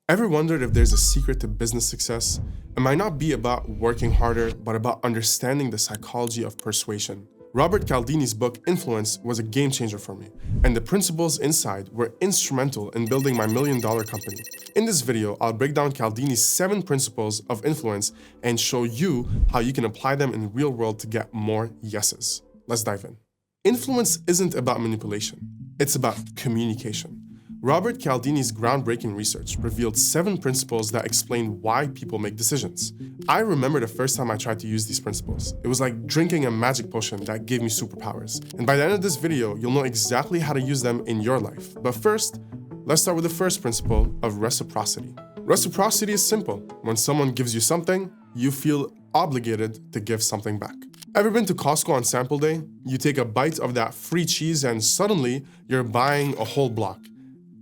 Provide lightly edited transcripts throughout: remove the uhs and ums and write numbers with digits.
Ever wondered if there's a secret to business success? It might not be about working harder, but about understanding the psychology of persuasion. Robert Cialdini's book, Influence, was a game changer for me, and the principles inside were instrumental in building my million-dollar company. In this video, I'll break down Cialdini's 7 principles of influence and show you how you can apply them in the real world to get more yeses. Let's dive in. Influence isn't about manipulation, it's about communication. Robert Cialdini's groundbreaking research revealed 7 principles that explain why people make decisions. I remember the first time I tried to use these principles. It was like drinking a magic potion that gave me superpowers. And by the end of this video, you'll know exactly how to use them in your life. But first, let's start with the first principle of reciprocity. Reciprocity is simple. When someone gives you something, you feel obligated to give something back. Ever been to Costco on sample day? You take a bite of that free cheese and suddenly you're buying a whole block.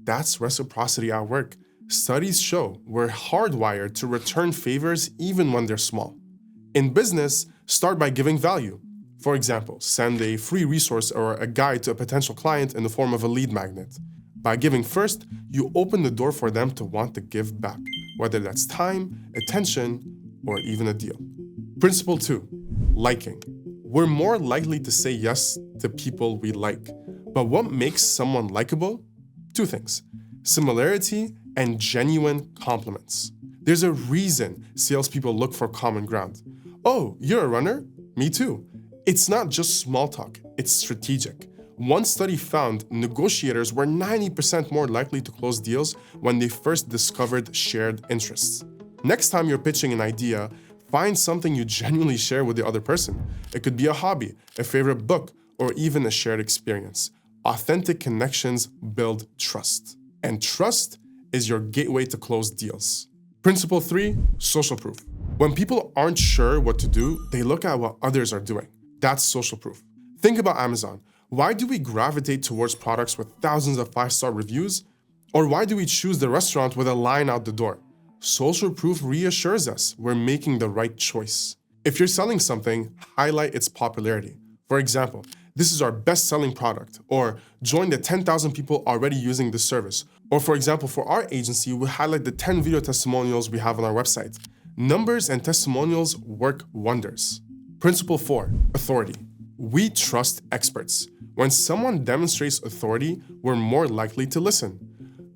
That's reciprocity at work. Studies show we're hardwired to return favors even when they're small. In business, start by giving value. For example, send a free resource or a guide to a potential client in the form of a lead magnet. By giving first, you open the door for them to want to give back, whether that's time, attention, or even a deal. Principle 2, liking. We're more likely to say yes to people we like. But what makes someone likable? 2 things, similarity and genuine compliments. There's a reason salespeople look for common ground. Oh, you're a runner? Me too. It's not just small talk, it's strategic. One study found negotiators were 90% more likely to close deals when they first discovered shared interests. Next time you're pitching an idea, find something you genuinely share with the other person. It could be a hobby, a favorite book, or even a shared experience. Authentic connections build trust, and trust is your gateway to close deals. Principle 3, social proof. When people aren't sure what to do, they look at what others are doing. That's social proof. Think about Amazon. Why do we gravitate towards products with thousands of 5-star reviews? Or why do we choose the restaurant with a line out the door? Social proof reassures us we're making the right choice. If you're selling something, highlight its popularity. For example, this is our best-selling product, or join the 10,000 people already using this service. Or for example, for our agency, we highlight the 10 video testimonials we have on our website. Numbers and testimonials work wonders. Principle 4, authority. We trust experts. When someone demonstrates authority, we're more likely to listen.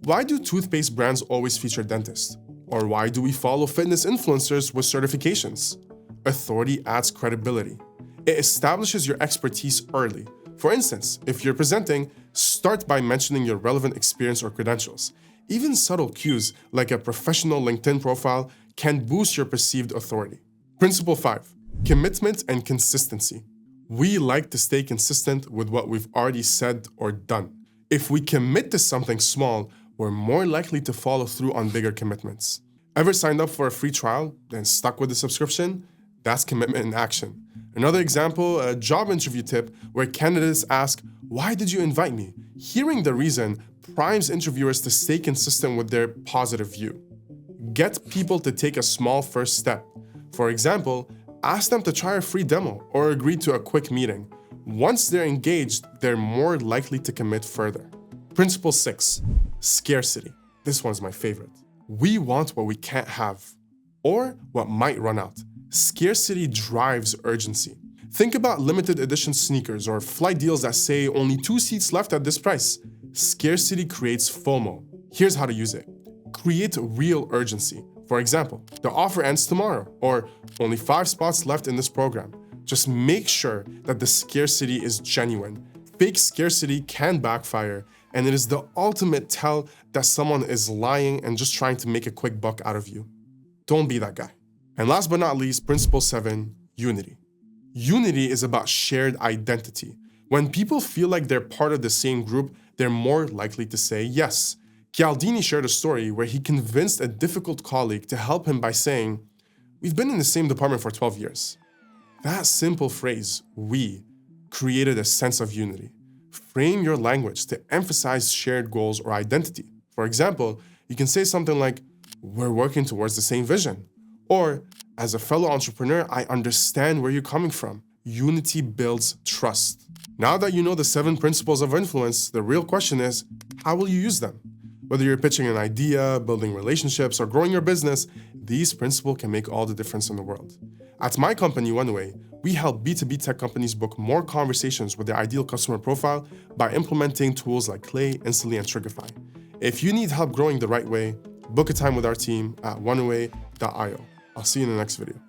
Why do toothpaste brands always feature dentists? Or why do we follow fitness influencers with certifications? Authority adds credibility. It establishes your expertise early. For instance, if you're presenting, start by mentioning your relevant experience or credentials. Even subtle cues like a professional LinkedIn profile can boost your perceived authority. Principle 5, commitment and consistency. We like to stay consistent with what we've already said or done. If we commit to something small, we're more likely to follow through on bigger commitments. Ever signed up for a free trial, then stuck with the subscription? That's commitment in action. Another example, a job interview tip where candidates ask, "Why did you invite me?" Hearing the reason primes interviewers to stay consistent with their positive view. Get people to take a small first step. For example, ask them to try a free demo or agree to a quick meeting. Once they're engaged, they're more likely to commit further. Principle 6, scarcity. This one's my favorite. We want what we can't have, or what might run out. Scarcity drives urgency. Think about limited edition sneakers or flight deals that say only 2 seats left at this price. Scarcity creates FOMO. Here's how to use it. Create real urgency. For example, the offer ends tomorrow, or only 5 spots left in this program. Just make sure that the scarcity is genuine. Fake scarcity can backfire, and it is the ultimate tell that someone is lying and just trying to make a quick buck out of you. Don't be that guy. And last but not least, principle 7, unity. Unity is about shared identity. When people feel like they're part of the same group, they're more likely to say yes. Cialdini shared a story where he convinced a difficult colleague to help him by saying, "We've been in the same department for 12 years. That simple phrase, "we," created a sense of unity. Frame your language to emphasize shared goals or identity. For example, you can say something like, "We're working towards the same vision." Or, "As a fellow entrepreneur, I understand where you're coming from." Unity builds trust. Now that you know the 7 principles of influence, the real question is, how will you use them? Whether you're pitching an idea, building relationships, or growing your business, these principles can make all the difference in the world. At my company, Oneaway, we help B2B tech companies book more conversations with their ideal customer profile by implementing tools like Clay, Instantly, and Triggerify. If you need help growing the right way, book a time with our team at oneaway.io. I'll see you in the next video.